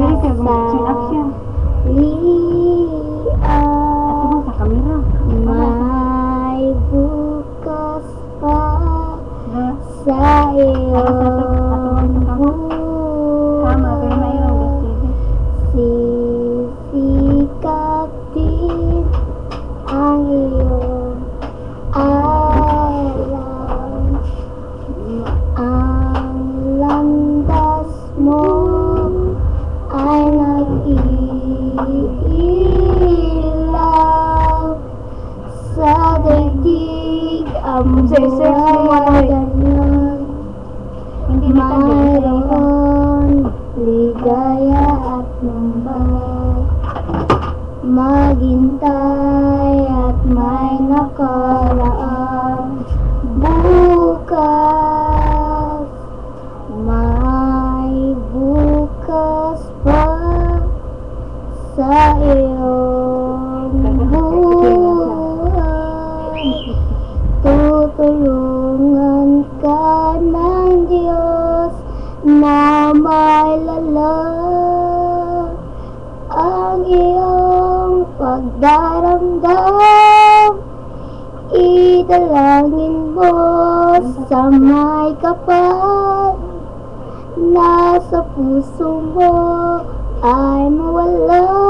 Pero kaya gumawa action. Ato mo sa kamera. May bukas pa sa iyong Tama, pero mayroong gusto. sisikap din ang iyong alam. Ang landas mo ay nag-iilaw sa daigdig ang buwagan yun. Mayroon ligaya at lumbay, maghintay at may nakaraan. Bukas, may bukas pa sa iyong buhay. Tutulungan ka ng Diyos na mailala ang iyong pagdaramdam. Idalangin mo sa may kapal na sa puso mo ay mawala.